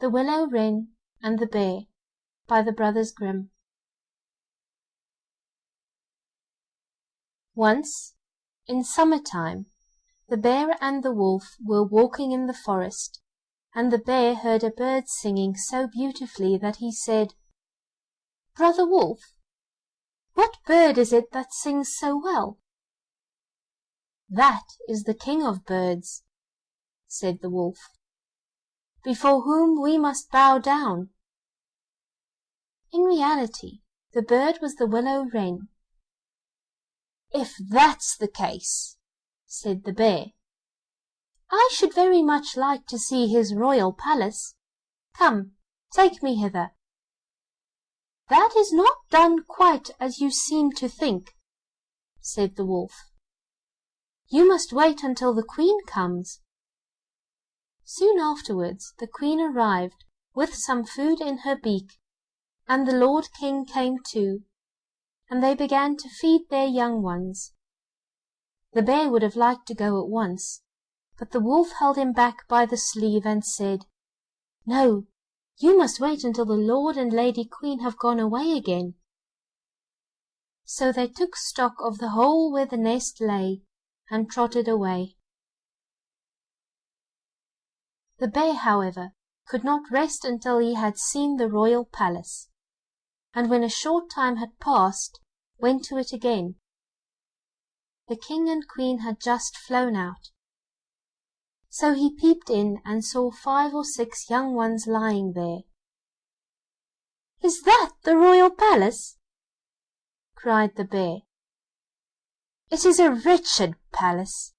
The Willow Wren and the Bear by the Brothers Grimm. Once, in summer-time, the bear and the wolf were walking in the forest, and the bear heard a bird singing so beautifully that he said, "Brother Wolf, what bird is it that sings so well?" "That is the king of birds," said the wolf, "before whom we must bow down." In reality, the bird was the willow wren. "If that's the case," said the bear, "I should very much like to see his royal palace. Come, take me hither." "That is not done quite as you seem to think," said the wolf. "You must wait until the queen comes." Soon afterwards the queen arrived with some food in her beak, and the Lord King came too, and they began to feed their young ones. The bear would have liked to go at once, but the wolf held him back by the sleeve and said, "No, you must wait until the Lord and Lady Queen have gone away again." So they took stock of the hole where the nest lay, and trotted away. The bear, however, could not rest until he had seen the royal palace, and when a short time had passed, went to it again. The king and queen had just flown out. So he peeped in and saw 5 or 6 young ones lying there. "Is that the royal palace?" cried the bear. "It is a wretched palace,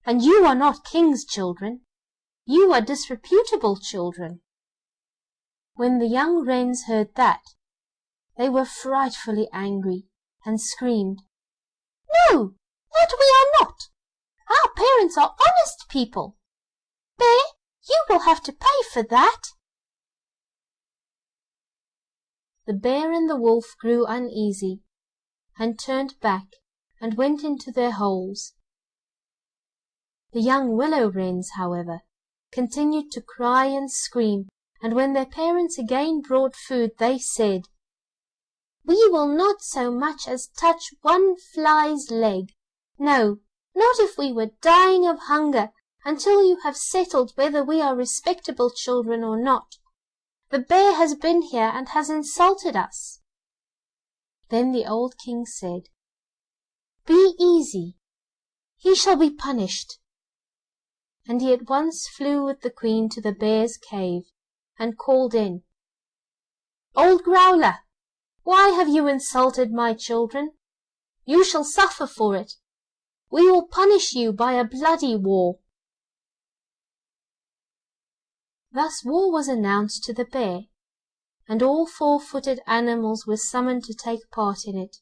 and you are not king's children. You are disreputable children." When the young wrens heard that, they were frightfully angry, and screamed, "No, that we are not! Our parents are honest people. Bear, you will have to pay for that." The bear and the wolf grew uneasy, and turned back, and went into their holes. The young willow wrens, however, continued to cry and scream, and when their parents again brought food, they said, "We will not so much as touch one fly's leg. No, not if we were dying of hunger, until you have settled whether we are respectable children or not. The bear has been here and has insulted us." Then the old king said, "Be easy, he shall be punished." And he at once flew with the queen to the bear's cave, and called in, "Old growler, why have you insulted my children? You shall suffer for it. We will punish you by a bloody war." Thus war was announced to the bear, and all 4-footed animals were summoned to take part in it: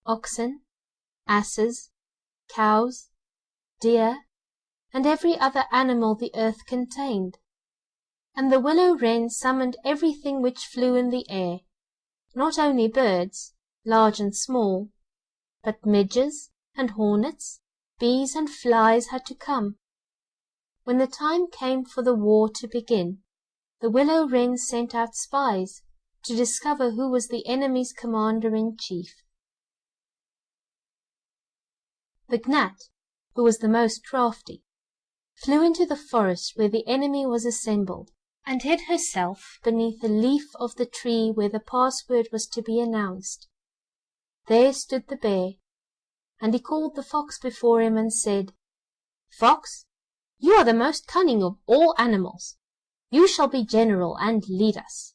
oxen, asses, cows, deer, and every other animal the earth contained. And the willow wren summoned everything which flew in the air, not only birds, large and small, but midges and hornets, bees and flies had to come. When the time came for the war to begin, the willow wren sent out spies to discover who was the enemy's commander-in-chief. The gnat, who was the most crafty, flew into the forest where the enemy was assembled, and hid herself beneath a leaf of the tree where the password was to be announced. There stood the bear, and he called the fox before him and said, "Fox, you are the most cunning of all animals. You shall be general and lead us."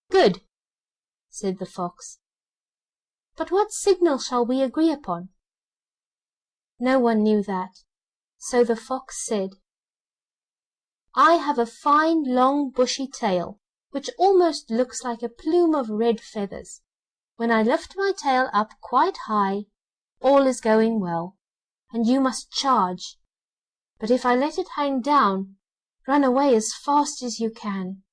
"Good," said the fox. "But what signal shall we agree upon?" No one knew that, so the fox said, "I have a fine long bushy tail, which almost looks like a plume of red feathers. When I lift my tail up quite high, all is going well, and you must charge. But if I let it hang down, run away as fast as you can."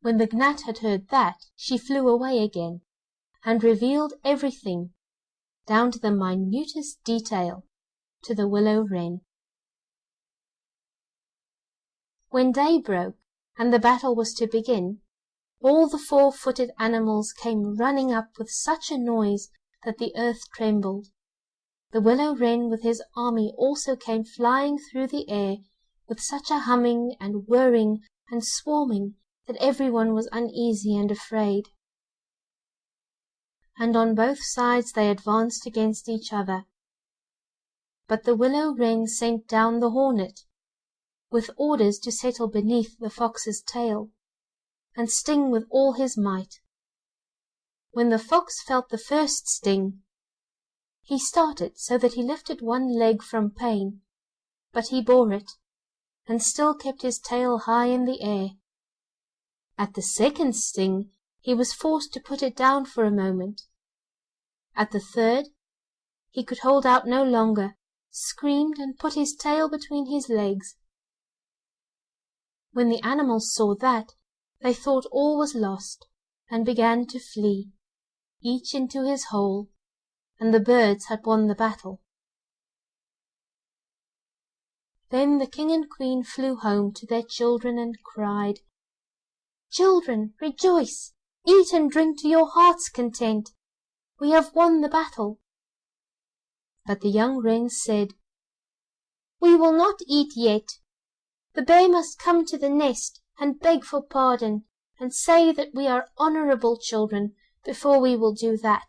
When the gnat had heard that, she flew away again, and revealed everything, down to the minutest detail, to the willow wren. When day broke, and the battle was to begin, all the four-footed animals came running up with such a noise that the earth trembled. The willow wren with his army also came flying through the air with such a humming and whirring and swarming that everyone was uneasy and afraid. And on both sides they advanced against each other. But the willow wren sent down the hornet, with orders to settle beneath the fox's tail, and sting with all his might. When the fox felt the first sting, he started so that he lifted one leg from pain, but he bore it, and still kept his tail high in the air. At the second sting, he was forced to put it down for a moment. At the third, he could hold out no longer, screamed, and put his tail between his legs. When the animals saw that, they thought all was lost, and began to flee, each into his hole, and the birds had won the battle. Then the king and queen flew home to their children and cried, "Children, rejoice! Eat and drink to your heart's content. We have won the battle." But the young wrens said, "We will not eat yet. The bear must come to the nest and beg for pardon, and say that we are honourable children before we will do that."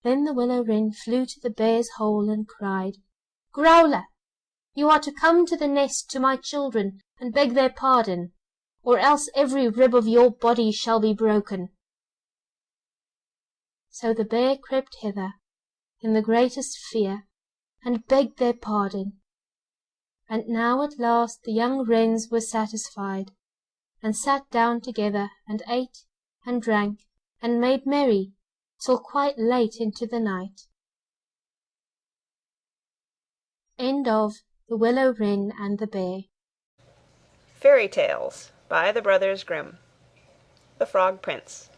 Then the willow wren flew to the bear's hole and cried, "Growler, you are to come to the nest to my children and beg their pardon, or else every rib of your body shall be broken." So the bear crept hither in the greatest fear, and begged their pardon. And now at last the young wrens were satisfied, and sat down together and ate and drank and made merry till quite late into the night. End of The Willow Wren and the Bear. Fairy Tales by the Brothers Grimm. The Frog Prince.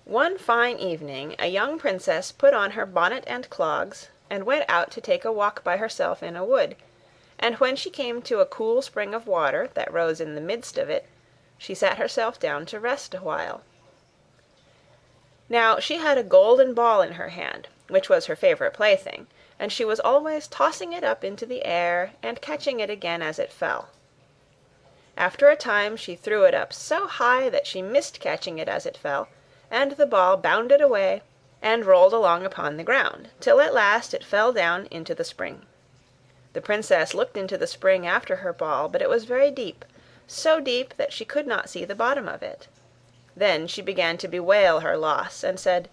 One fine evening a young princess put on her bonnet and clogs, and went out to take a walk by herself in a wood, and when she came to a cool spring of water that rose in the midst of it, she sat herself down to rest a while. Now she had a golden ball in her hand, which was her favourite plaything, and she was always tossing it up into the air, and catching it again as it fell. After a time she threw it up so high that she missed catching it as it fell, and the ball bounded away, and rolled along upon the ground, till at last it fell down into the spring. The princess looked into the spring after her ball, but it was very deep, so deep that she could not see the bottom of it. Then she began to bewail her loss, and said,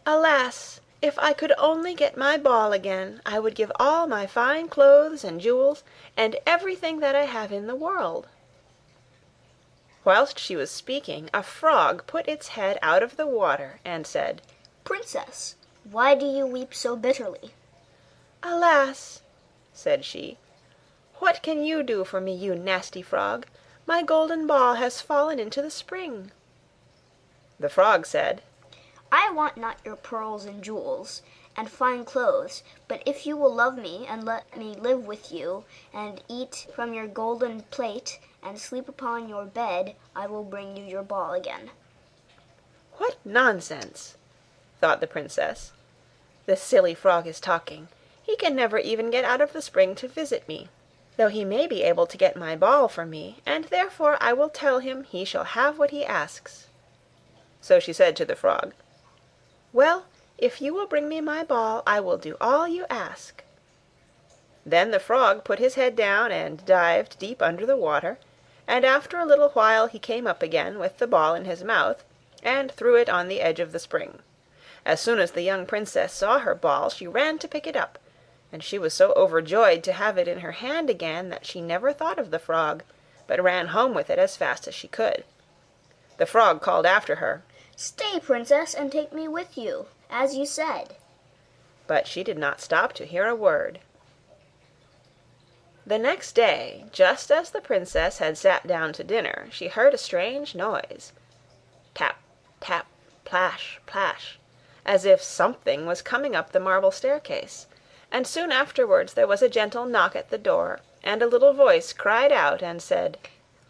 "Alas! If I could only get my ball again, I would give all my fine clothes and jewels, and everything that I have in the world." Whilst she was speaking, a frog put its head out of the water, and said, "Princess, why do you weep so bitterly?" "Alas!" said she, "what can you do for me, you nasty frog? My golden ball has fallen into the spring." The frog said, "I want not your pearls and jewels and fine clothes, but if you will love me and let me live with you and eat from your golden plate and sleep upon your bed, I will bring you your ball again." "What nonsense!" thought the princess. "The silly frog is talking. He can never even get out of the spring to visit me, though he may be able to get my ball for me, and therefore I will tell him he shall have what he asks." So she said to the frog, "Well, if you will bring me my ball, I will do all you ask." Then the frog put his head down and dived deep under the water, and after a little while he came up again with the ball in his mouth, and threw it on the edge of the spring. As soon as the young princess saw her ball, she ran to pick it up, and she was so overjoyed to have it in her hand again that she never thought of the frog, but ran home with it as fast as she could. The frog called after her, "Stay, princess, and take me with you, as you said." but she did not stop to hear a word. The next day, just as the princess had sat down to dinner, she heard a strange noise. Tap, tap, plash, plash, as if something was coming up the marble staircase, And soon afterwards there was a gentle knock at the door, and a little voice cried out and said,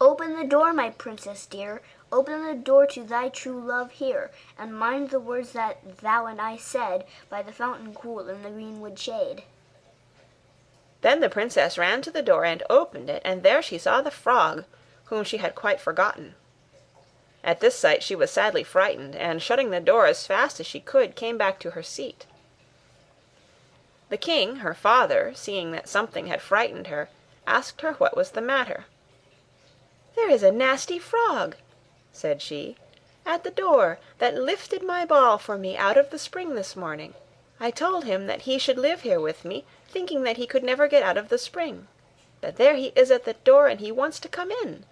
"Open the door, my princess dear, open the door to thy true love here, and mind the words that thou and I said by the fountain cool in the greenwood shade." Then the princess ran to the door and opened it, and there she saw the frog, whom she had quite forgotten. At this sight she was sadly frightened, and shutting the door as fast as she could, came back to her seat. The king, her father, seeing that something had frightened her, asked her what was the matter. "There is a nasty frog," said she, "at the door, that lifted my ball for me out of the spring this morning. I told him that he should live here with me, thinking that he could never get out of the spring. But there he is at the door, and he wants to come in."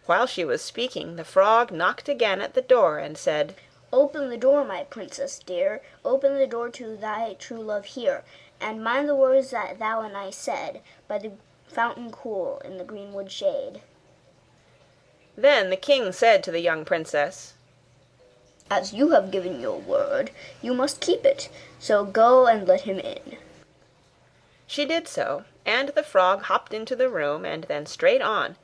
While she was speaking, the frog knocked again at the door and said, "Open the door, my princess dear, open the door to thy true love here, and mind the words that thou and I said by the fountain cool in the greenwood shade." Then the king said to the young princess, "As you have given your word, you must keep it, so go and let him in." She did so, and the frog hopped into the room, and then straight on,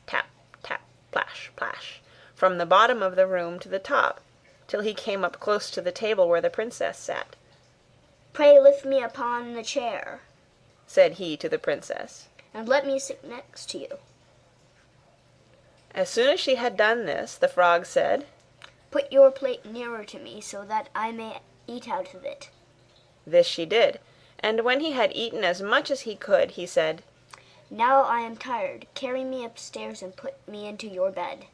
tap, tap, plash, plash, from the bottom of the room to the top, till he came up close to the table where the princess sat. "Pray lift me upon the chair," said he to the princess, "and let me sit next to you." As soon as she had done this, the frog said, "Put your plate nearer to me so that I may eat out of it." This she did, and when he had eaten as much as he could, he said, "Now I am tired. Carry me upstairs and put me into your bed."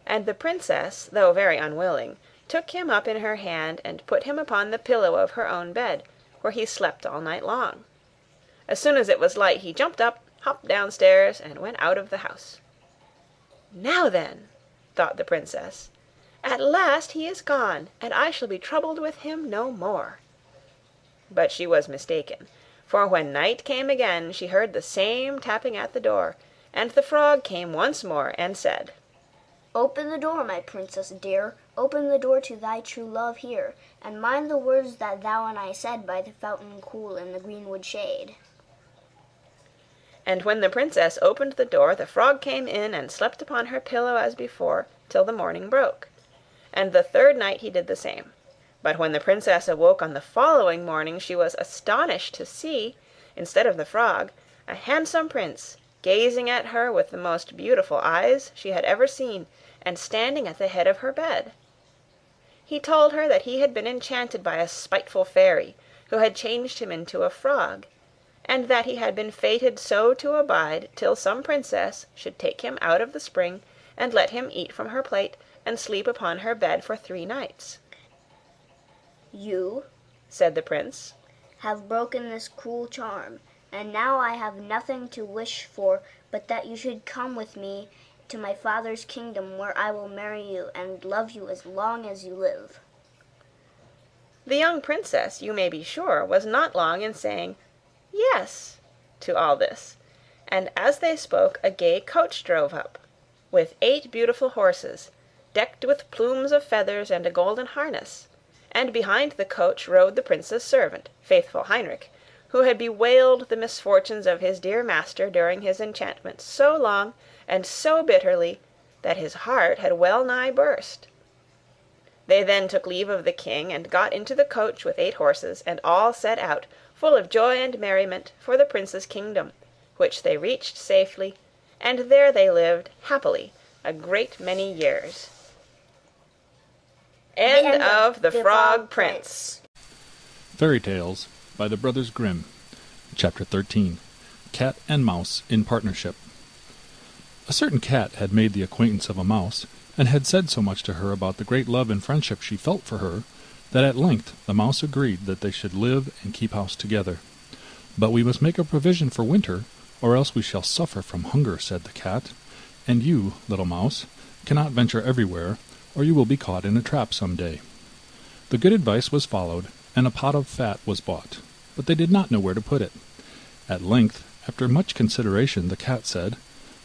And the princess, though very unwilling, took him up in her hand and put him upon the pillow of her own bed, where he slept all night long. As soon as it was light, he jumped up, hopped downstairs, and went out of the house. "Now then," thought the princess, "at last he is gone, and I shall be troubled with him no more." But she was mistaken, for when night came again she heard the same tapping at the door, and the frog came once more and said, "Open the door, my princess dear, open the door to thy true love here, and mind the words that thou and I said by the fountain cool in the greenwood shade." And when the princess opened the door, the frog came in and slept upon her pillow as before, till the morning broke. And the third night he did the same. But when the princess awoke on the following morning, she was astonished to see, instead of the frog, a handsome prince, gazing at her with the most beautiful eyes she had ever seen, and standing at the head of her bed. He told her that he had been enchanted by a spiteful fairy, who had changed him into a frog, and that he had been fated so to abide till some princess should take him out of the spring, and let him eat from her plate, and sleep upon her bed for 3 nights. "You," said the prince, "have broken this cruel charm, and now I have nothing to wish for but that you should come with me to my father's kingdom, where I will marry you and love you as long as you live." The young princess, you may be sure, was not long in saying "Yes" to all this, and as they spoke a gay coach drove up, with 8 beautiful horses, decked with plumes of feathers and a golden harness, and behind the coach rode the prince's servant, faithful Heinrich, who had bewailed the misfortunes of his dear master during his enchantment so long and so bitterly that his heart had well nigh burst. They then took leave of the king, and got into the coach with 8 horses, and all set out, full of joy and merriment, for the prince's kingdom, which they reached safely, and there they lived happily a great many years. End of The Frog Prince. Fairy Tales by the Brothers Grimm. Chapter 13. Cat and Mouse in Partnership. A certain cat had made the acquaintance of a mouse, and had said so much to her about the great love and friendship she felt for her, that at length the mouse agreed that they should live and keep house together. "But we must make a provision for winter, or else we shall suffer from hunger," said the cat, "and you, little mouse, cannot venture everywhere, or you will be caught in a trap some day." The good advice was followed, and a pot of fat was bought, but they did not know where to put it. At length, after much consideration, the cat said,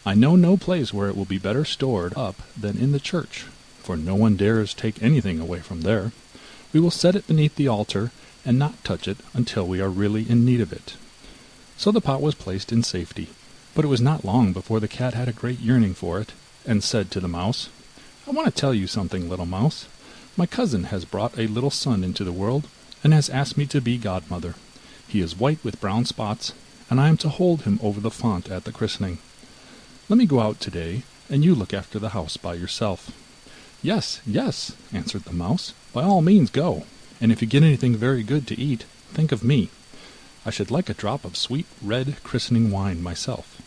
"I know no place where it will be better stored up than in the church, for no one dares take anything away from there. We will set it beneath the altar, and not touch it until we are really in need of it. So the pot was placed in safety, but it was not long before the cat had a great yearning for it, and said to the mouse, "I want to tell you something, little mouse. My cousin has brought a little son into the world, and has asked me to be godmother. He is white with brown spots, and I am to hold him over the font at the christening. Let me go out today, and you look after the house by yourself." "Yes, yes," answered the mouse, "by all means go, and if you get anything very good to eat, think of me. I should like a drop of sweet red christening wine myself."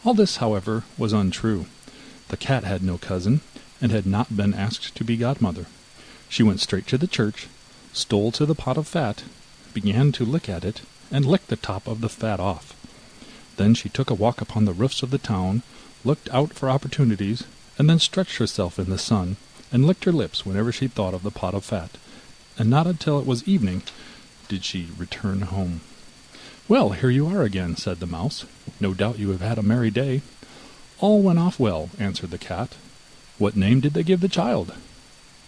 All this, however, was untrue. The cat had no cousin, and had not been asked to be godmother. She went straight to the church, stole to the pot of fat, began to lick at it, and licked the top of the fat off. Then she took a walk upon the roofs of the town, looked out for opportunities, and then stretched herself in the sun, and licked her lips whenever she thought of the pot of fat, and not until it was evening did she return home. "Well, here you are again," said the mouse. "No doubt you have had a merry day." "All went off well," answered the cat. "What name did they give the child?"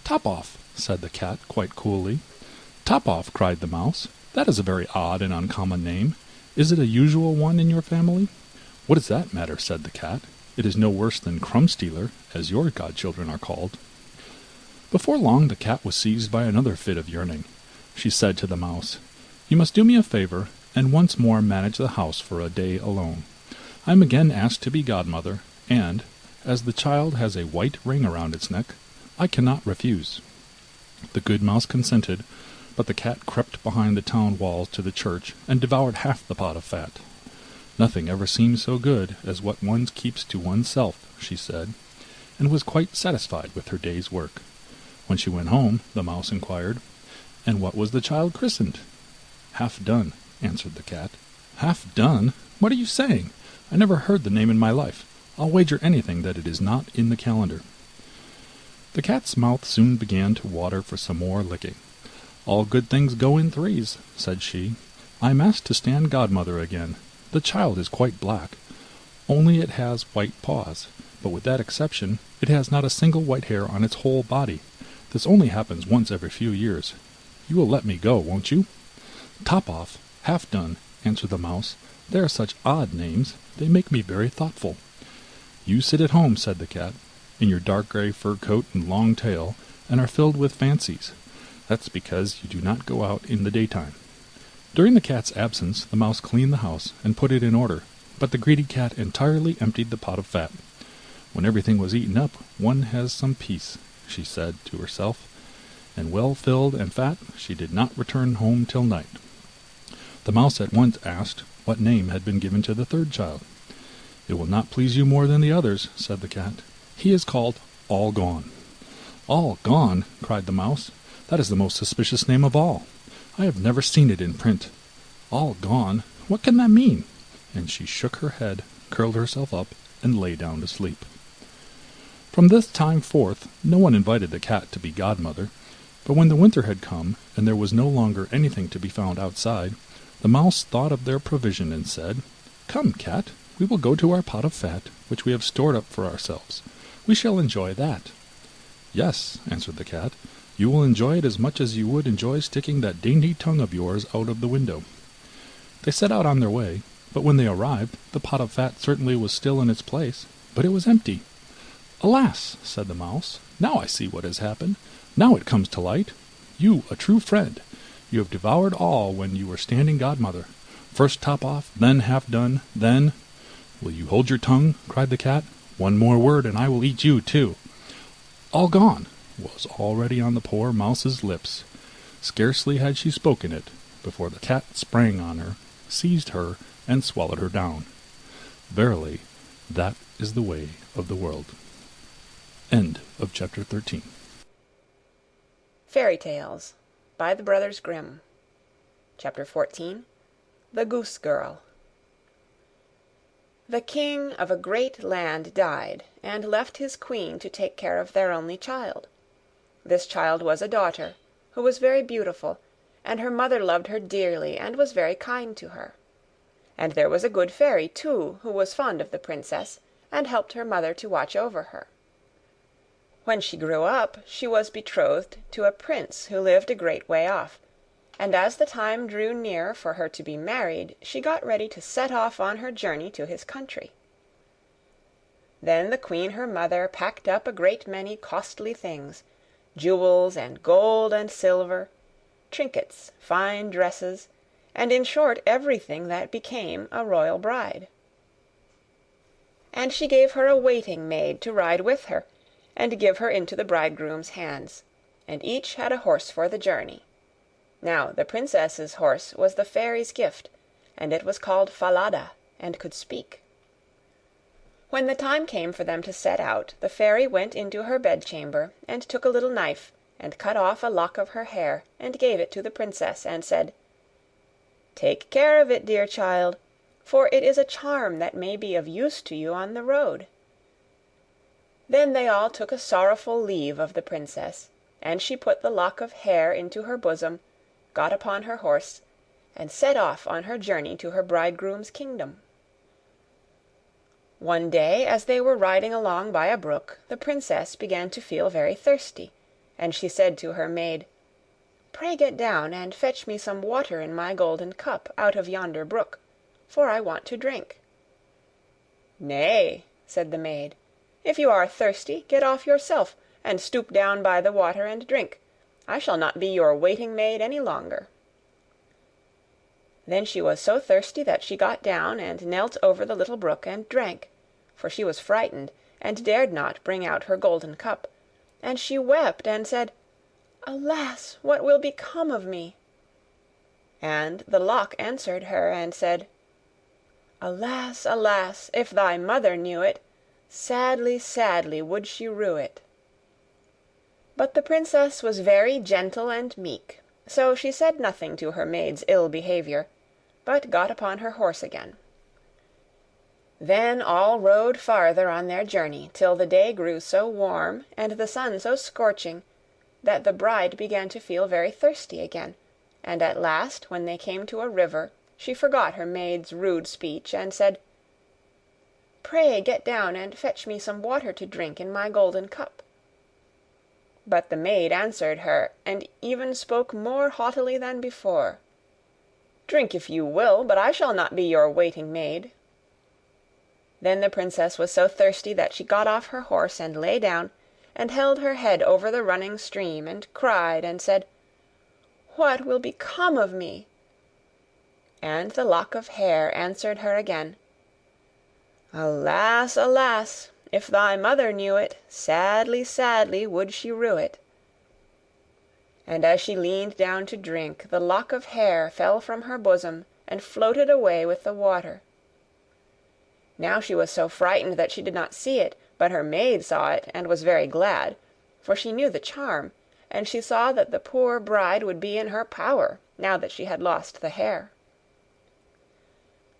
"Top-off," said the cat quite coolly. "Top-off," cried the mouse. "That is a very odd and uncommon name. Is it a usual one in your family?" "What does that matter?" said the cat. "It is no worse than Crumb-stealer, as your godchildren are called." Before long the cat was seized by another fit of yearning. She said to the mouse, "You must do me a favor, and once more manage the house for a day alone. I am again asked to be godmother, and, as the child has a white ring around its neck, I cannot refuse." The good mouse consented, but the cat crept behind the town walls to the church, and devoured half the pot of fat. "Nothing ever seems so good as what one keeps to oneself," she said, and was quite satisfied with her day's work. When she went home, the mouse inquired, "And what was the child christened?" "Half done," answered the cat. "Half done? What are you saying? I never heard the name in my life. I'll wager anything that it is not in the calendar." The cat's mouth soon began to water for some more licking. "All good things go in threes," said she. "I am asked to stand godmother again. The child is quite black, only it has white paws, but with that exception it has not a single white hair on its whole body. This only happens once every few years. You will let me go, won't you?" "Top-off, Half-done," answered the mouse. "They are such odd names. They make me very thoughtful." "You sit at home," said the cat, "in your dark gray fur coat and long tail, and are filled with fancies. That's because you do not go out in the daytime." During the cat's absence the mouse cleaned the house and put it in order, but the greedy cat entirely emptied the pot of fat. "When everything was eaten up, one has some peace," she said to herself, and well filled and fat, she did not return home till night. The mouse at once asked what name had been given to the third child. "It will not please you more than the others," said the cat. "He is called All Gone." "All Gone!" cried the mouse. "That is the most suspicious name of all. I have never seen it in print. All Gone! What can that mean?" And she shook her head, curled herself up, and lay down to sleep. From this time forth no one invited the cat to be godmother, but when the winter had come, and there was no longer anything to be found outside, the mouse thought of their provision and said, "Come, cat, we will go to our pot of fat, which we have stored up for ourselves. We shall enjoy that." "Yes," answered the cat, "you will enjoy it as much as you would enjoy sticking that dainty tongue of yours out of the window." They set out on their way, but when they arrived, the pot of fat certainly was still in its place, but it was empty. "Alas!" said the mouse, "now I see what has happened. Now it comes to light. You, a true friend, you have devoured all when you were standing godmother. First Top-off, then Half-done, then—" "Will you hold your tongue?" cried the cat. "One more word, and I will eat you too." "All Gone" was already on the poor mouse's lips. Scarcely had she spoken it, before the cat sprang on her, seized her, and swallowed her down. Verily, that is the way of the world. End of chapter 13. Fairy Tales by the Brothers Grimm. Chapter 14. The Goose Girl. The king of a great land died, and left his queen to take care of their only child. This child was a daughter, who was very beautiful, and her mother loved her dearly and was very kind to her. And there was a good fairy, too, who was fond of the princess, and helped her mother to watch over her. When she grew up, she was betrothed to a prince who lived a great way off, and as the time drew near for her to be married, she got ready to set off on her journey to his country. Then the queen her mother packed up a great many costly things, jewels and gold and silver, trinkets, fine dresses, and in short everything that became a royal bride. And she gave her a waiting maid to ride with her, and give her into the bridegroom's hands, and each had a horse for the journey. Now the princess's horse was the fairy's gift, and it was called Falada, and could speak. When the time came for them to set out, the fairy went into her bedchamber, and took a little knife, and cut off a lock of her hair, and gave it to the princess, and said, "Take care of it, dear child, for it is a charm that may be of use to you on the road." Then they all took a sorrowful leave of the princess, and she put the lock of hair into her bosom, got upon her horse, and set off on her journey to her bridegroom's kingdom. One day, as they were riding along by a brook, the princess began to feel very thirsty, and she said to her maid, "Pray get down and fetch me some water in my golden cup out of yonder brook, for I want to drink." "Nay," said the maid, "if you are thirsty, get off yourself, and stoop down by the water and drink. I shall not be your waiting maid any longer." Then she was so thirsty that she got down and knelt over the little brook and drank, for she was frightened, and dared not bring out her golden cup, and she wept and said, "Alas, what will become of me?" And the lock answered her and said, "Alas, alas, if thy mother knew it, sadly, sadly would she rue it." But the princess was very gentle and meek, so she said nothing to her maid's ill behavior, but got upon her horse again. Then all rode farther on their journey, till the day grew so warm, and the sun so scorching, that the bride began to feel very thirsty again, and at last, when they came to a river, she forgot her maid's rude speech, and said, "Pray get down and fetch me some water to drink in my golden cup." But the maid answered her, and even spoke more haughtily than before, "Drink if you will, but I shall not be your waiting maid." Then the princess was so thirsty that she got off her horse and lay down, and held her head over the running stream, and cried and said, "What will become of me?" And the lock of hair answered her again, "Alas, alas, if thy mother knew it, sadly, sadly would she rue it." And as she leaned down to drink, the lock of hair fell from her bosom and floated away with the water. Now she was so frightened that she did not see it, but her maid saw it and was very glad, for she knew the charm, and she saw that the poor bride would be in her power, now that she had lost the hair.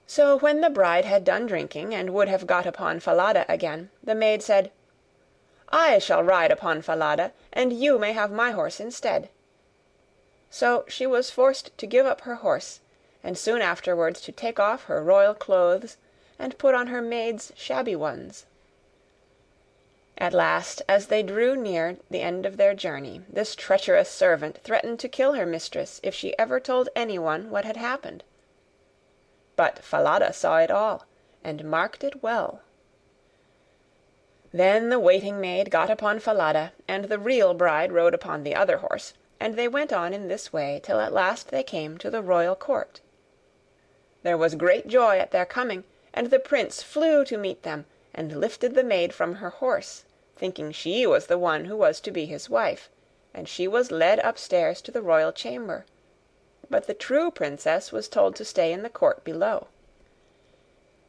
So when the bride had done drinking, and would have got upon Falada again, the maid said, "I shall ride upon Falada, and you may have my horse instead." So she was forced to give up her horse, and soon afterwards to take off her royal clothes, and put on her maid's shabby ones. At last, as they drew near the end of their journey, this treacherous servant threatened to kill her mistress if she ever told anyone what had happened. But Falada saw it all, and marked it well. Then the waiting maid got upon Falada, and the real bride rode upon the other horse, and they went on in this way till at last they came to the royal court. There was great joy at their coming, and the prince flew to meet them, and lifted the maid from her horse, thinking she was the one who was to be his wife, and she was led upstairs to the royal chamber. But the true princess was told to stay in the court below.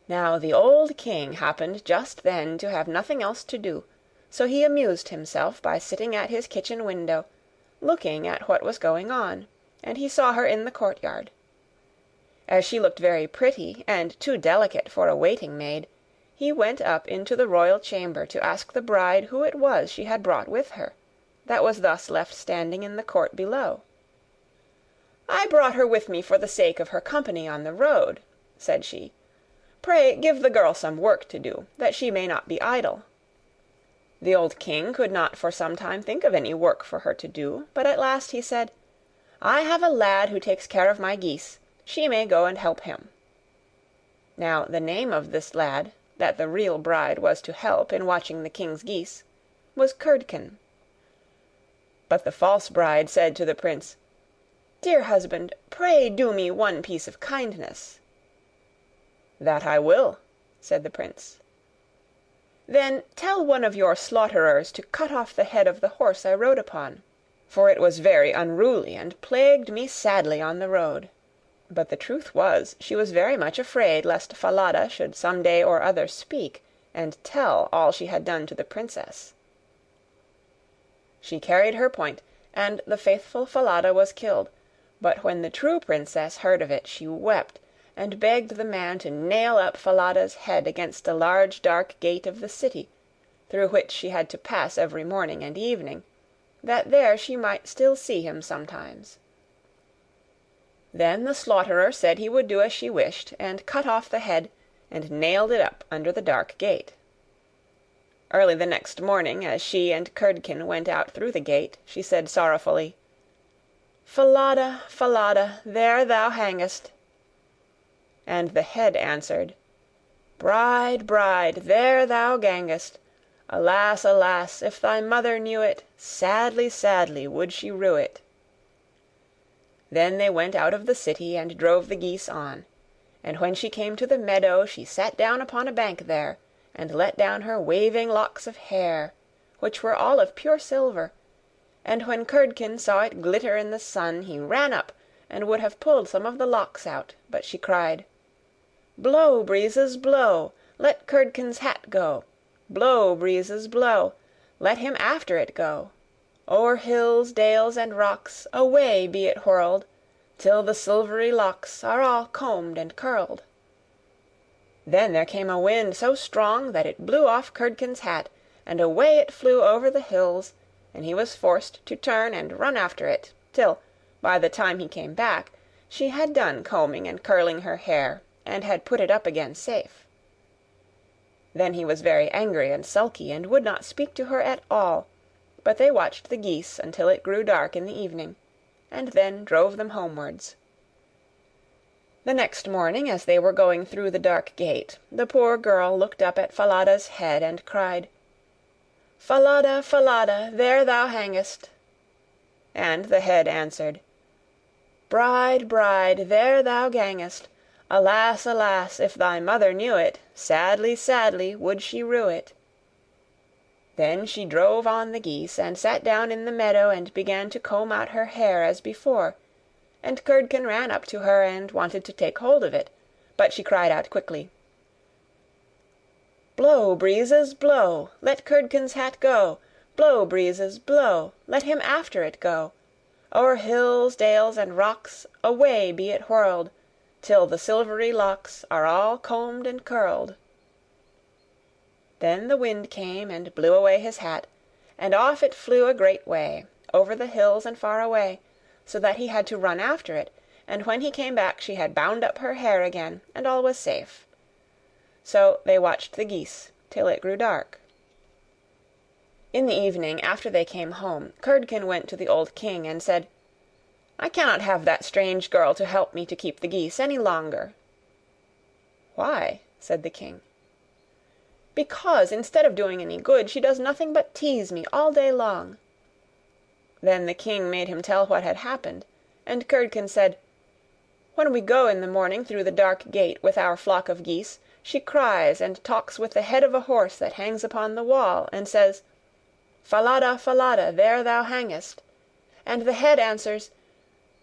Now the old king happened just then to have nothing else to do, so he amused himself by sitting at his kitchen window, looking at what was going on, and he saw her in the courtyard. As she looked very pretty, and too delicate for a waiting maid, he went up into the royal chamber to ask the bride who it was she had brought with her, that was thus left standing in the court below. "I brought her with me for the sake of her company on the road," said she. "Pray give the girl some work to do, that she may not be idle." The old king could not for some time think of any work for her to do, but at last he said, I have a lad who takes care of my geese. She may go and help him." Now the name of this lad, that the real bride was to help in watching the king's geese, was Curdken. But the false bride said to the prince, "Dear husband, pray do me one piece of kindness." "That I will," said the prince. "Then tell one of your slaughterers to cut off the head of the horse I rode upon, for it was very unruly and plagued me sadly on the road." But the truth was, she was very much afraid lest Falada should some day or other speak and tell all she had done to the princess. She carried her point, and the faithful Falada was killed, but when the true princess heard of it she wept, and begged the man to nail up Falada's head against a large dark gate of the city, through which she had to pass every morning and evening, that there she might still see him sometimes. Then the slaughterer said he would do as she wished, and cut off the head, and nailed it up under the dark gate. Early the next morning, as she and Curdken went out through the gate, she said sorrowfully, "Falada, Falada, there thou hangest." And the head answered, "Bride, bride, there thou gangest. Alas, alas, if thy mother knew it, sadly, sadly would she rue it." Then they went out of the city and drove the geese on, and when she came to the meadow she sat down upon a bank there, and let down her waving locks of hair, which were all of pure silver, and when Curdken saw it glitter in the sun he ran up and would have pulled some of the locks out, but she cried, "Blow, breezes, blow, let Curdken's hat go. Blow, breezes, blow, let him after it go. O'er hills, dales, and rocks, away be it whirled, till the silvery locks are all combed and curled." Then there came a wind so strong that it blew off Curdken's hat, and away it flew over the hills, and he was forced to turn and run after it, till, by the time he came back, she had done combing and curling her hair, and had put it up again safe. Then he was very angry and sulky, and would not speak to her at all, but they watched the geese until it grew dark in the evening, and then drove them homewards. The next morning, as they were going through the dark gate, the poor girl looked up at Falada's head and cried, "Falada, Falada, there thou hangest." And the head answered, "Bride, bride, there thou gangest. Alas, alas, if thy mother knew it, sadly, sadly would she rue it." Then she drove on the geese, and sat down in the meadow and began to comb out her hair as before, and Curdken ran up to her and wanted to take hold of it, but she cried out quickly, "Blow, breezes, blow, let Curdken's hat go. Blow, breezes, blow, let him after it go. O'er hills, dales, and rocks, away be it whirled, till the silvery locks are all combed and curled." Then the wind came and blew away his hat, and off it flew a great way, over the hills and far away, so that he had to run after it, and when he came back she had bound up her hair again, and all was safe. So they watched the geese till it grew dark. In the evening, after they came home, Curdken went to the old king and said, "I cannot have that strange girl to help me to keep the geese any longer." "Why?" said the king. "Because, instead of doing any good, she does nothing but tease me all day long." Then the king made him tell what had happened, and Curdken said, "When we go in the morning through the dark gate with our flock of geese, she cries and talks with the head of a horse that hangs upon the wall, and says, 'Falada, Falada, there thou hangest.' And the head answers,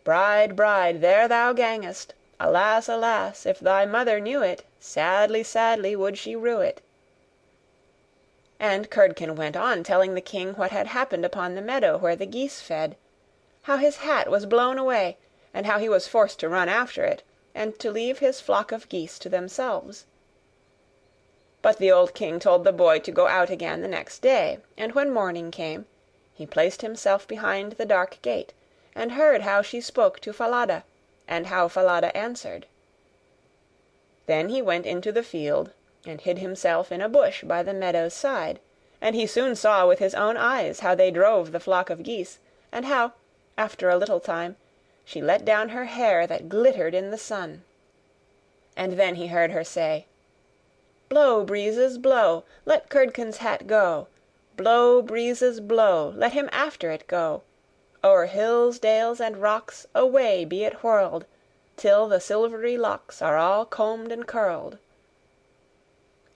'Bride, bride, there thou gangest. Alas, alas, if thy mother knew it, sadly, sadly would she rue it.'" And Curdken went on telling the king what had happened upon the meadow where the geese fed, how his hat was blown away, and how he was forced to run after it, and to leave his flock of geese to themselves. But the old king told the boy to go out again the next day, and when morning came, he placed himself behind the dark gate, and heard how she spoke to Falada, and how Falada answered. Then he went into the field, and hid himself in a bush by the meadow's side, and he soon saw with his own eyes how they drove the flock of geese, and how, after a little time, she let down her hair that glittered in the sun. And then he heard her say, "Blow, breezes, blow, let Curdken's hat go. Blow, breezes, blow, let him after it go. O'er hills, dales, and rocks, away be it whirled, till the silvery locks are all combed and curled."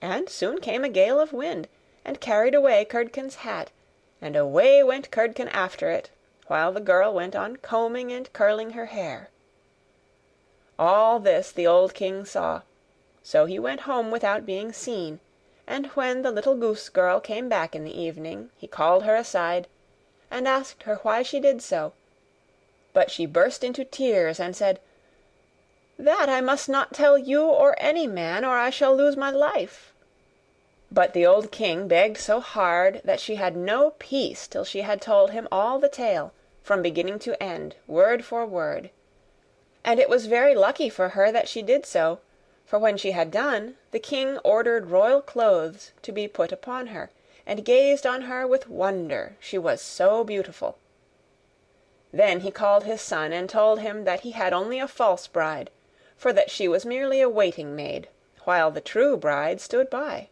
And soon came a gale of wind, and carried away Curdken's hat, and away went Curdken after it, while the girl went on combing and curling her hair. All this the old king saw, so he went home without being seen, and when the little goose girl came back in the evening, he called her aside, and asked her why she did so. But she burst into tears, and said, "That I must not tell you or any man, or I shall lose my life." But the old king begged so hard that she had no peace till she had told him all the tale, from beginning to end, word for word. And it was very lucky for her that she did so, for when she had done, the king ordered royal clothes to be put upon her, and gazed on her with wonder, she was so beautiful. Then he called his son and told him that he had only a false bride, for that she was merely a waiting maid, while the true bride stood by.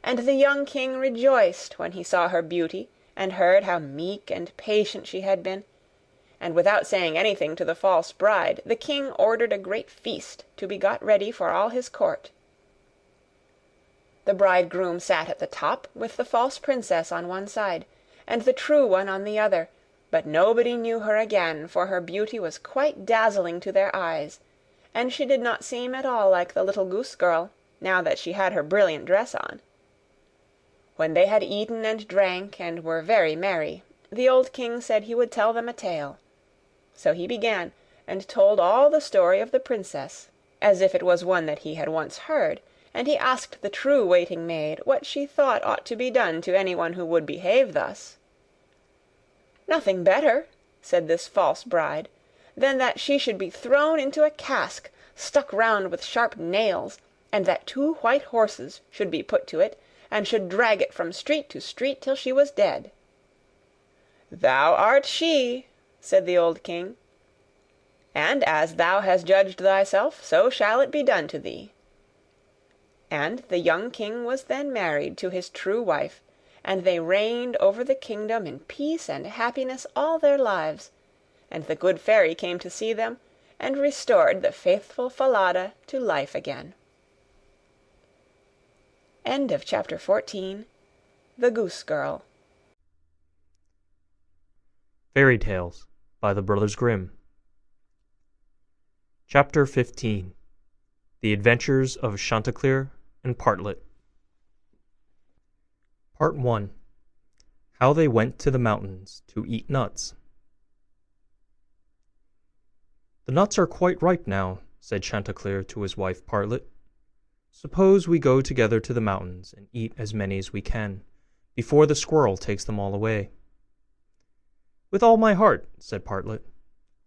And the young king rejoiced when he saw her beauty, and heard how meek and patient she had been, and without saying anything to the false bride, the king ordered a great feast to be got ready for all his court. The bridegroom sat at the top, with the false princess on one side, and the true one on the other, but nobody knew her again, for her beauty was quite dazzling to their eyes, and she did not seem at all like the little goose girl, now that she had her brilliant dress on. When they had eaten and drank, and were very merry, the old king said he would tell them a tale. So he began, and told all the story of the princess, as if it was one that he had once heard, and he asked the true waiting maid what she thought ought to be done to any one who would behave thus. "Nothing better," said this false bride, "than that she should be thrown into a cask, stuck round with sharp nails, and that 2 white horses should be put to it, and should drag it from street to street till she was dead." "Thou art she," said the old king, "and as thou hast judged thyself, so shall it be done to thee." And the young king was then married to his true wife, and they reigned over the kingdom in peace and happiness all their lives, and the good fairy came to see them, and restored the faithful Falada to life again. End of chapter 14. The Goose Girl. Fairy Tales by the Brothers Grimm. Chapter 15. The Adventures of Chanticleer and Partlet. Part 1. How they went to the mountains to eat nuts. "The nuts are quite ripe now," said Chanticleer to his wife Partlet. "Suppose we go together to the mountains and eat as many as we can, before the squirrel takes them all away." "With all my heart," said Partlet.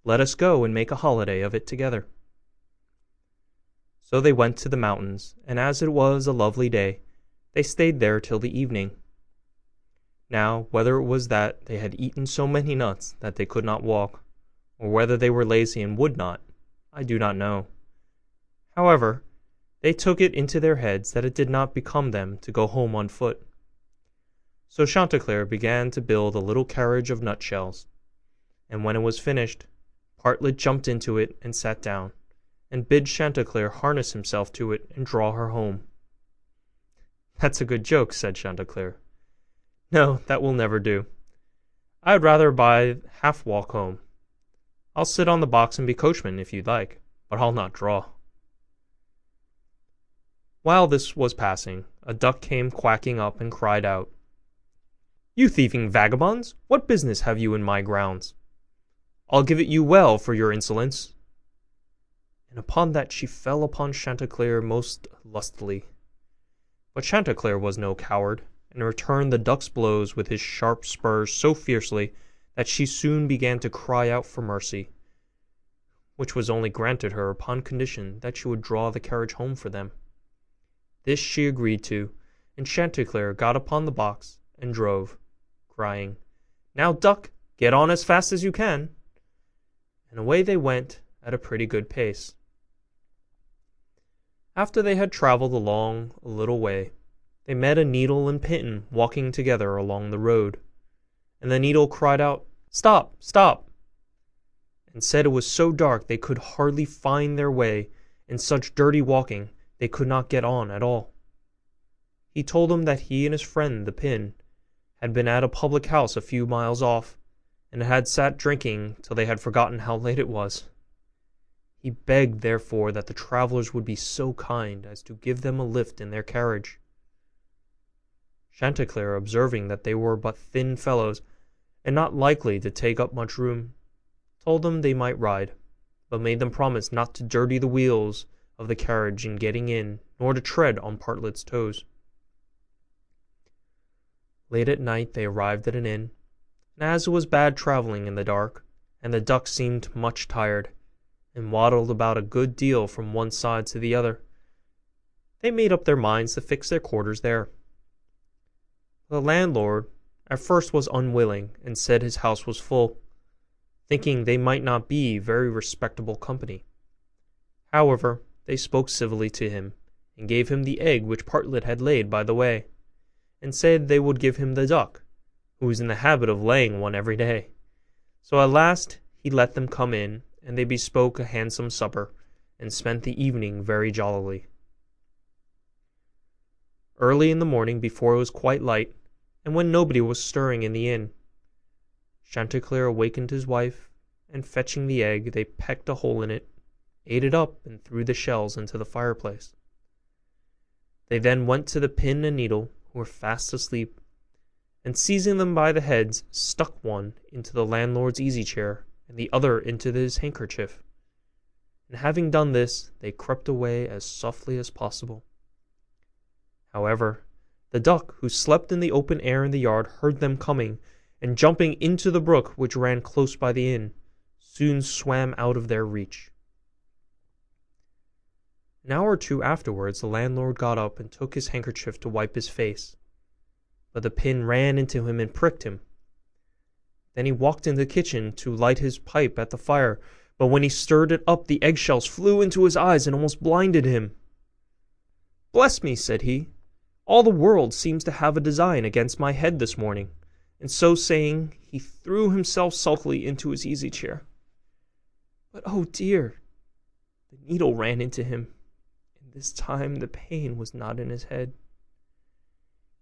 "Let us go and make a holiday of it together." So they went to the mountains, and as it was a lovely day, they stayed there till the evening. Now, whether it was that they had eaten so many nuts that they could not walk, or whether they were lazy and would not, I do not know. However, they took it into their heads that it did not become them to go home on foot. So Chanticleer began to build a little carriage of nutshells, and when it was finished, Partlet jumped into it and sat down, and bid Chanticleer harness himself to it and draw her home. "That's a good joke," said Chanticleer. "No, that will never do. I'd rather by half walk home. I'll sit on the box and be coachman if you'd like, but I'll not draw." While this was passing, a duck came quacking up and cried out, "You thieving vagabonds, what business have you in my grounds? I'll give it you well for your insolence." And upon that she fell upon Chanticleer most lustily. But Chanticleer was no coward, and returned the duck's blows with his sharp spurs so fiercely that she soon began to cry out for mercy, which was only granted her upon condition that she would draw the carriage home for them. This she agreed to, and Chanticleer got upon the box and drove, crying, "Now, duck, get on as fast as you can." and away they went at a pretty good pace. After they had travelled along a little way, they met a needle and pin walking together along the road, and the needle cried out, "Stop, stop!" and said it was so dark they could hardly find their way, and such dirty walking they could not get on at all. He told them that he and his friend the pin had been at a public house a few miles off, and had sat drinking till they had forgotten how late it was. He begged, therefore, that the travellers would be so kind as to give them a lift in their carriage. Chanticleer, observing that they were but thin fellows, and not likely to take up much room, told them they might ride, but made them promise not to dirty the wheels of the carriage in getting in, nor to tread on Partlet's toes. Late at night they arrived at an inn, and as it was bad travelling in the dark, and the duck seemed much tired, and waddled about a good deal from one side to the other, they made up their minds to fix their quarters there. The landlord at first was unwilling, and said his house was full, thinking they might not be very respectable company. However, they spoke civilly to him, and gave him the egg which Partlet had laid by the way, and said they would give him the duck, who was in the habit of laying one every day. So at last he let them come in, and they bespoke a handsome supper, and spent the evening very jollily. Early in the morning, before it was quite light, and when nobody was stirring in the inn, Chanticleer awakened his wife, and fetching the egg, they pecked a hole in it, ate it up, and threw the shells into the fireplace. They then went to the pin and needle, who were fast asleep, and seizing them by the heads, stuck one into the landlord's easy-chair, and the other into his handkerchief. And having done this, they crept away as softly as possible. However, the duck, who slept in the open air in the yard, heard them coming, and jumping into the brook which ran close by the inn, soon swam out of their reach. An hour or two afterwards the landlord got up and took his handkerchief to wipe his face, but the pin ran into him and pricked him. Then he walked in the kitchen to light his pipe at the fire, but when he stirred it up the eggshells flew into his eyes and almost blinded him. "Bless me," said he, "all the world seems to have a design against my head this morning," and so saying he threw himself sulkily into his easy-chair. But oh dear! The needle ran into him, and this time the pain was not in his head.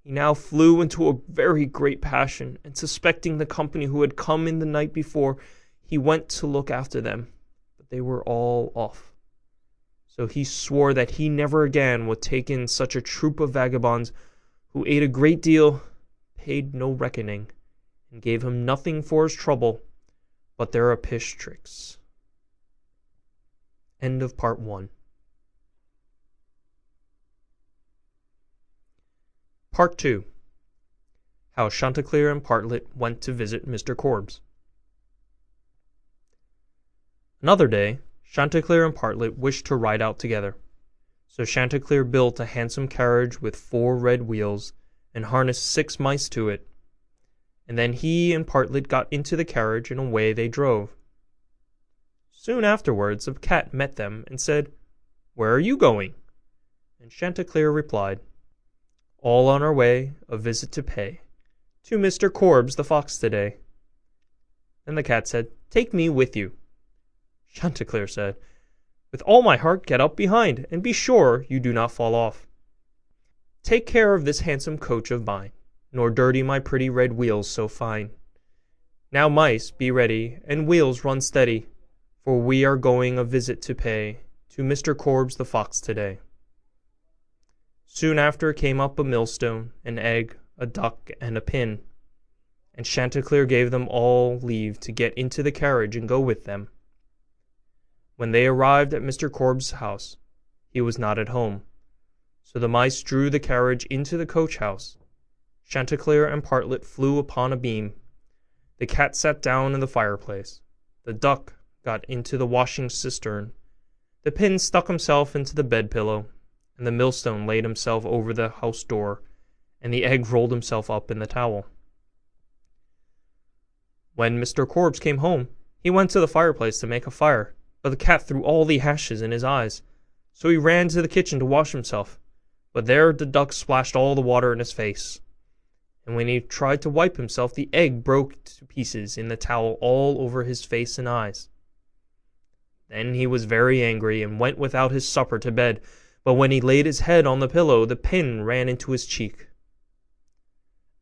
He now flew into a very great passion, and suspecting the company who had come in the night before, he went to look after them, but they were all off. So he swore that he never again would take in such a troop of vagabonds, who ate a great deal, paid no reckoning, and gave him nothing for his trouble but their apish tricks. End of part 1. Part 2. How Chanticleer and Partlet went to visit Mr. Korbes. Another day, Chanticleer and Partlet wished to ride out together. So Chanticleer built a handsome carriage with 4 red wheels, and harnessed 6 mice to it. And then he and Partlet got into the carriage, and away they drove. Soon afterwards a cat met them, and said, "Where are you going?" And Chanticleer replied, "All on our way, a visit to pay to Mr. Korbes the fox today." Then the cat said, "Take me with you." Chanticleer said, "With all my heart, get up behind, and be sure you do not fall off. Take care of this handsome coach of mine, nor dirty my pretty red wheels so fine. Now, mice, be ready, and wheels run steady, for we are going a visit to pay to Mr. Korbes the fox today." Soon after came up a millstone, an egg, a duck, and a pin, and Chanticleer gave them all leave to get into the carriage and go with them. When they arrived at Mr. Korbes' house, he was not at home, so the mice drew the carriage into the coach-house. Chanticleer and Partlet flew upon a beam. The cat sat down in the fireplace. The duck got into the washing cistern. The pin stuck himself into the bed-pillow, and the millstone laid himself over the house door, and the egg rolled himself up in the towel. When Mr. Korbes came home, He went to the fireplace to make a fire, but the cat threw all the ashes in his eyes. So he ran to the kitchen to wash himself, but there the duck splashed all the water in his face. And when he tried to wipe himself, the egg broke to pieces in the towel all over his face and eyes. Then he was very angry and went without his supper to bed, but when he laid his head on the pillow, the pin ran into his cheek.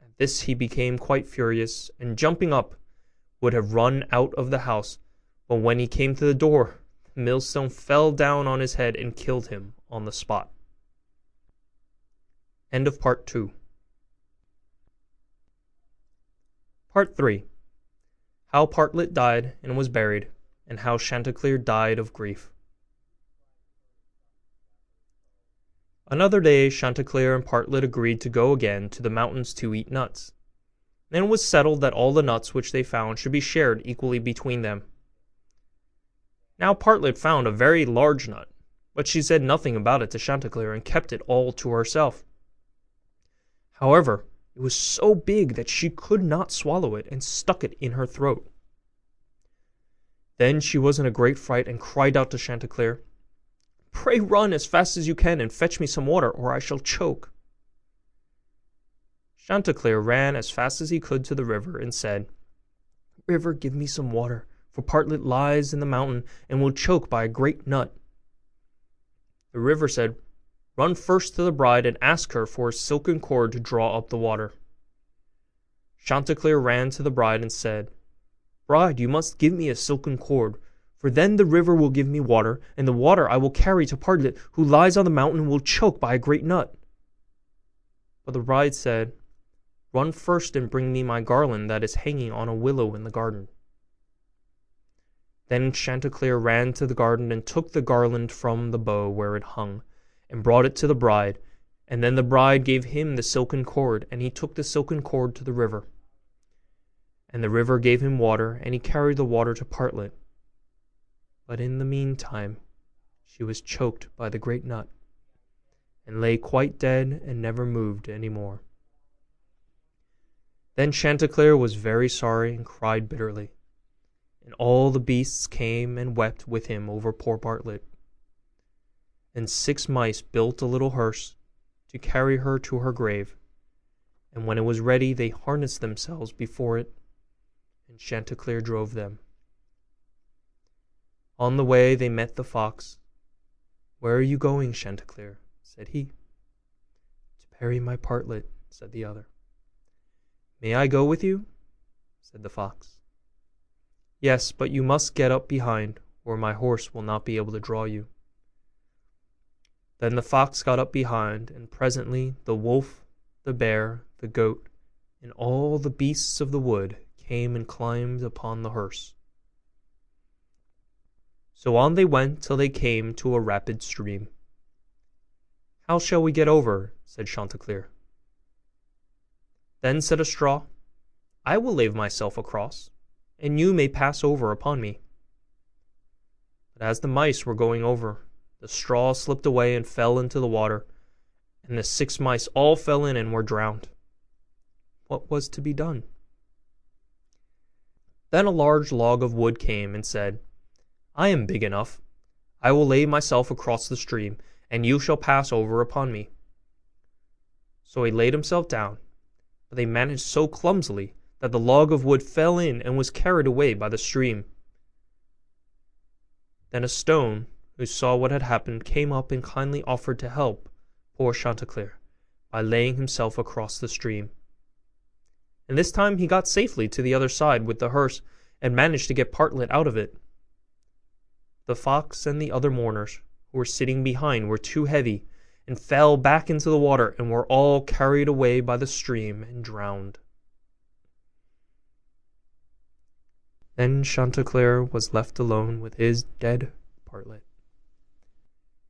At this he became quite furious, and jumping up, would have run out of the house, but when he came to the door, the millstone fell down on his head and killed him on the spot. End of Part 2. Part 3. How Partlet died and was buried, and how Chanticleer died of grief. Another day Chanticleer and Partlet agreed to go again to the mountains to eat nuts. Then it was settled that all the nuts which they found should be shared equally between them. Now Partlet found a very large nut, but she said nothing about it to Chanticleer and kept it all to herself. However, it was so big that she could not swallow it and stuck it in her throat. Then she was in a great fright and cried out to Chanticleer, "Pray run as fast as you can and fetch me some water, or I shall choke." Chanticleer ran as fast as he could to the river and said, "River, give me some water, for Partlet lies in the mountain and will choke by a great nut." The river said, "Run first to the bride and ask her for a silken cord to draw up the water." Chanticleer ran to the bride and said, "Bride, you must give me a silken cord, for then the river will give me water, and the water I will carry to Partlet, who lies on the mountain and will choke by a great nut." But the bride said, "Run first and bring me my garland that is hanging on a willow in the garden." Then Chanticleer ran to the garden and took the garland from the bow where it hung, and brought it to the bride, and then the bride gave him the silken cord, and he took the silken cord to the river. And the river gave him water, and he carried the water to Partlet. But in the meantime she was choked by the great nut, and lay quite dead and never moved any more. Then Chanticleer was very sorry and cried bitterly, and all the beasts came and wept with him over poor Partlet. And 6 mice built a little hearse to carry her to her grave, and when it was ready they harnessed themselves before it, and Chanticleer drove them. On the way they met the fox. "Where are you going, Chanticleer?" said he. "To bury my Partlet," said the other. "May I go with you?" said the fox. "Yes, but you must get up behind, or my horse will not be able to draw you." Then the fox got up behind, and presently the wolf, the bear, the goat, and all the beasts of the wood came and climbed upon the hearse. So on they went till they came to a rapid stream. "How shall we get over?" said Chanticleer. Then said a straw, "I will lay myself across, and you may pass over upon me." But as the mice were going over, the straw slipped away and fell into the water, and the 6 mice all fell in and were drowned. What was to be done? Then a large log of wood came and said, "I am big enough. I will lay myself across the stream, and you shall pass over upon me." So he laid himself down, but they managed so clumsily that the log of wood fell in and was carried away by the stream. Then a stone, who saw what had happened, came up and kindly offered to help poor Chanticleer by laying himself across the stream. And this time he got safely to the other side with the hearse, and managed to get Partlet out of it. The fox and the other mourners, who were sitting behind, were too heavy, and fell back into the water, and were all carried away by the stream and drowned. Then Chanticleer was left alone with his dead Partlet,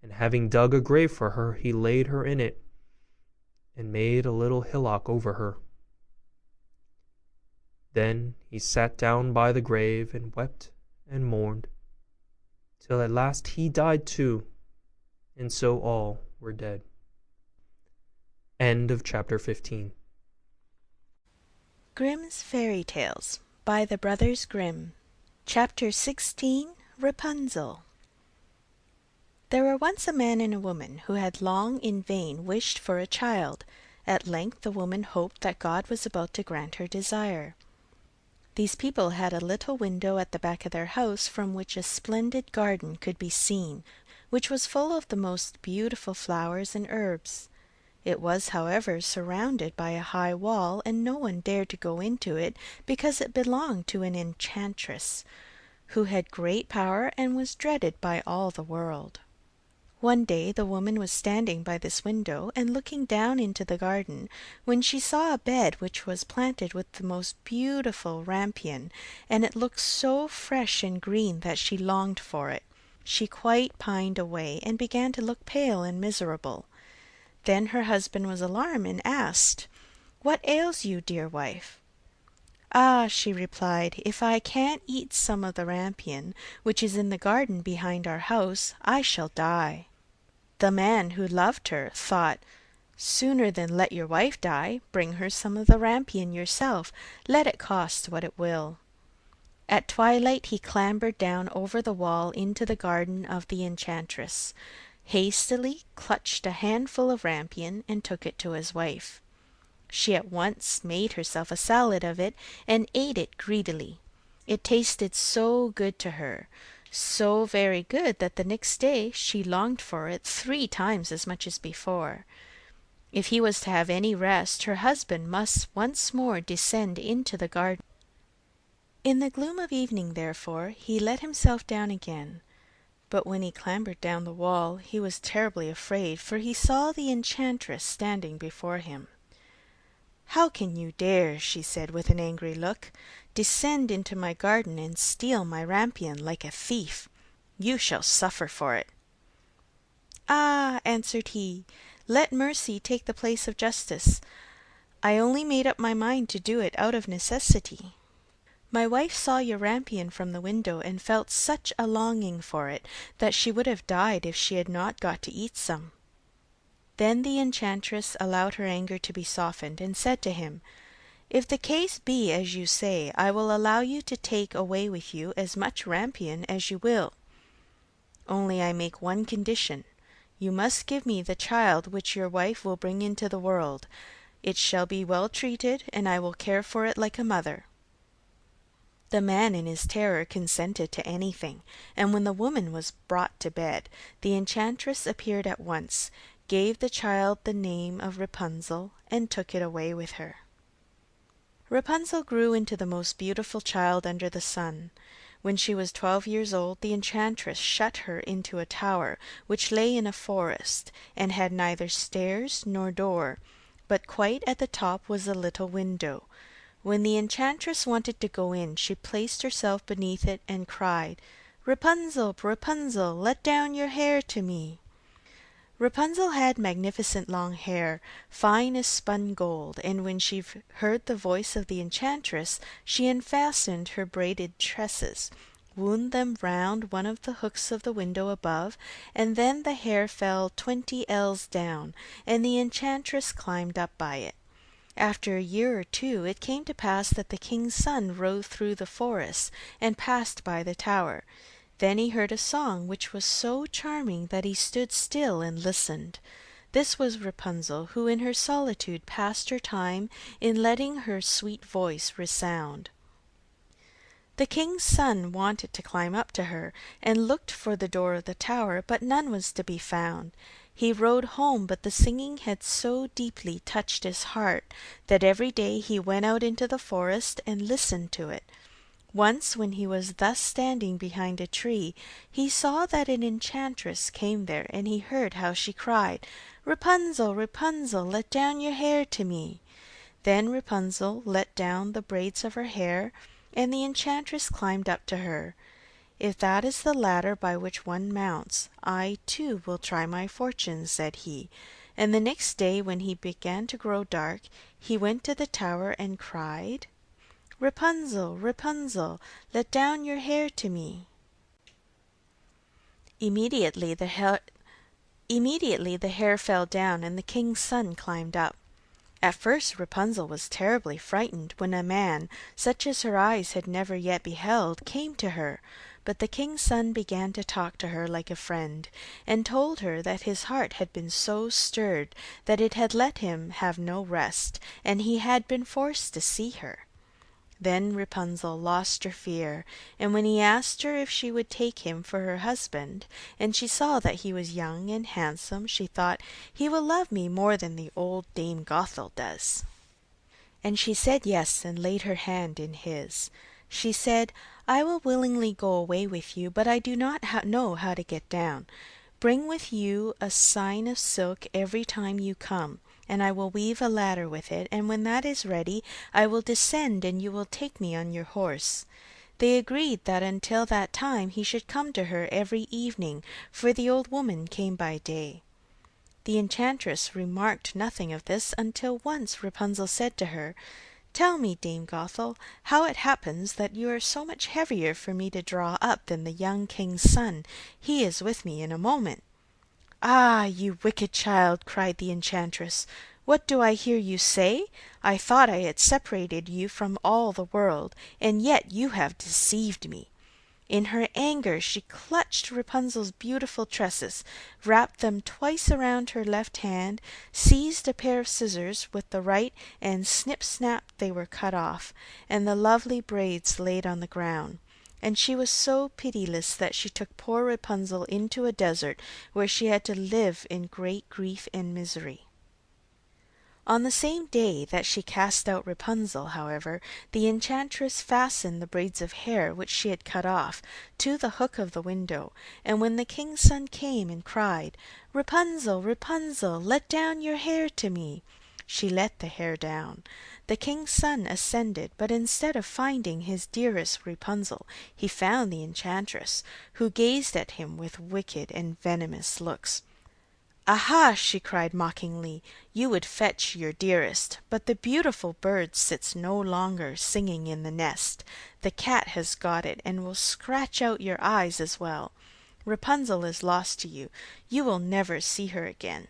and having dug a grave for her, he laid her in it, and made a little hillock over her. Then he sat down by the grave and wept and mourned, till at last he died too, and so all were dead. End of chapter 15. Grimm's Fairy Tales by the Brothers Grimm. Chapter 16. Rapunzel. There were once a man and a woman who had long in vain wished for a child. At length the woman hoped that God was about to grant her desire. These people had a little window at the back of their house from which a splendid garden could be seen, which was full of the most beautiful flowers and herbs. It was, however, surrounded by a high wall, and no one dared to go into it because it belonged to an enchantress, who had great power and was dreaded by all the world. One day the woman was standing by this window and looking down into the garden, when she saw a bed which was planted with the most beautiful rampion, and it looked so fresh and green that she longed for it. She quite pined away, and began to look pale and miserable. Then her husband was alarmed and asked, "What ails you, dear wife?" "Ah," she replied, "if I can't eat some of the rampion, which is in the garden behind our house, I shall die." The man, who loved her, thought, "Sooner than let your wife die, bring her some of the rampion yourself, let it cost what it will." At twilight he clambered down over the wall into the garden of the enchantress, hastily clutched a handful of rampion, and took it to his wife. She at once made herself a salad of it, and ate it greedily. It tasted so good to her, so very good that the next day she longed for it 3 times as much as before. If he was to have any rest, her husband must once more descend into the garden. In the gloom of evening, therefore, he let himself down again. But when he clambered down the wall, he was terribly afraid, for he saw the enchantress standing before him. "How can you dare," she said with an angry look, "descend into my garden and steal my rampion like a thief? You shall suffer for it." "Ah," answered he, "let mercy take the place of justice. I only made up my mind to do it out of necessity. My wife saw your rampion from the window, and felt such a longing for it that she would have died if she had not got to eat some." Then the enchantress allowed her anger to be softened, and said to him, "If the case be as you say, I will allow you to take away with you as much rampion as you will. Only I make one condition. You must give me the child which your wife will bring into the world. It shall be well treated, and I will care for it like a mother." The man in his terror consented to anything, and when the woman was brought to bed, the enchantress appeared at once, gave the child the name of Rapunzel, and took it away with her. Rapunzel grew into the most beautiful child under the sun. When she was 12 years old, the enchantress shut her into a tower which lay in a forest, and had neither stairs nor door, but quite at the top was a little window. When the enchantress wanted to go in, she placed herself beneath it and cried, "Rapunzel, Rapunzel, let down your hair to me." Rapunzel had magnificent long hair, fine as spun gold, and when she heard the voice of the enchantress, she unfastened her braided tresses, wound them round one of the hooks of the window above, and then the hair fell 20 ells down, and the enchantress climbed up by it. After a year or 2, it came to pass that the king's son rode through the forest, and passed by the tower. Then he heard a song which was so charming that he stood still and listened. This was Rapunzel, who in her solitude passed her time in letting her sweet voice resound. The king's son wanted to climb up to her, and looked for the door of the tower, but none was to be found. He rode home, but the singing had so deeply touched his heart that every day he went out into the forest and listened to it. Once, when he was thus standing behind a tree, he saw that an enchantress came there, and he heard how she cried, "Rapunzel, Rapunzel, let down your hair to me." Then Rapunzel let down the braids of her hair, and the enchantress climbed up to her. "If that is the ladder by which one mounts, I too will try my fortune," said he, and the next day, when he began to grow dark, he went to the tower and cried, "Rapunzel, Rapunzel, let down your hair to me." Immediately the hair fell down, and the king's son climbed up. At first Rapunzel was terribly frightened when a man, such as her eyes had never yet beheld, came to her, but the king's son began to talk to her like a friend, and told her that his heart had been so stirred that it had let him have no rest, and he had been forced to see her. Then Rapunzel lost her fear, and when he asked her if she would take him for her husband, and she saw that he was young and handsome, she thought, "He will love me more than the old Dame Gothel does." And she said yes, and laid her hand in his. She said, "I will willingly go away with you, but I do not know how to get down. Bring with you a skein of silk every time you come, and I will weave a ladder with it, and when that is ready I will descend and you will take me on your horse." They agreed that until that time he should come to her every evening, for the old woman came by day. The enchantress remarked nothing of this until once Rapunzel said to her, "Tell me, Dame Gothel, how it happens that you are so much heavier for me to draw up than the young king's son. He is with me in a moment." "Ah, you wicked child!" cried the enchantress. "What do I hear you say? I thought I had separated you from all the world, and yet you have deceived me." In her anger she clutched Rapunzel's beautiful tresses, wrapped them twice around her left hand, seized a pair of scissors with the right, and snip snap they were cut off, and the lovely braids laid on the ground. And she was so pitiless that she took poor Rapunzel into a desert, where she had to live in great grief and misery. On the same day that she cast out Rapunzel, however, the enchantress fastened the braids of hair which she had cut off to the hook of the window, and when the king's son came and cried, "Rapunzel, Rapunzel, let down your hair to me," she let the hair down. The king's son ascended, but instead of finding his dearest Rapunzel, he found the enchantress, who gazed at him with wicked and venomous looks. "Aha!" she cried mockingly, "you would fetch your dearest, but the beautiful bird sits no longer singing in the nest. The cat has got it, and will scratch out your eyes as well. Rapunzel is lost to you. You will never see her again."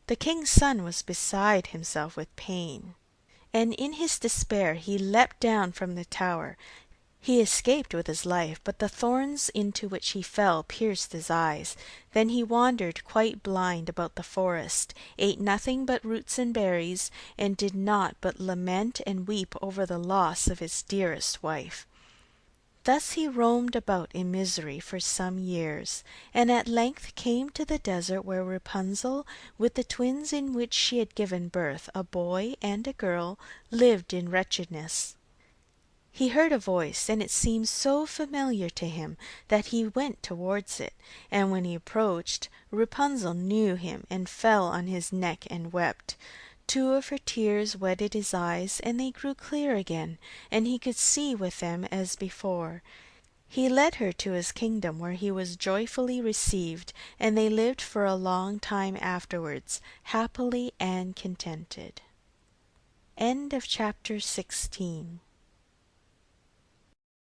The king's son was beside himself with pain, and in his despair he leapt down from the tower. He escaped with his life, but the thorns into which he fell pierced his eyes. Then he wandered quite blind about the forest, ate nothing but roots and berries, and did not but lament and weep over the loss of his dearest wife. Thus he roamed about in misery for some years, and at length came to the desert where Rapunzel, with the twins in which she had given birth, a boy and a girl, lived in wretchedness. He heard a voice, and it seemed so familiar to him that he went towards it, and when he approached, Rapunzel knew him and fell on his neck and wept. 2 of her tears wetted his eyes, and they grew clear again, and he could see with them as before. He led her to his kingdom, where he was joyfully received, and they lived for a long time afterwards, happily and contented. End of chapter 16.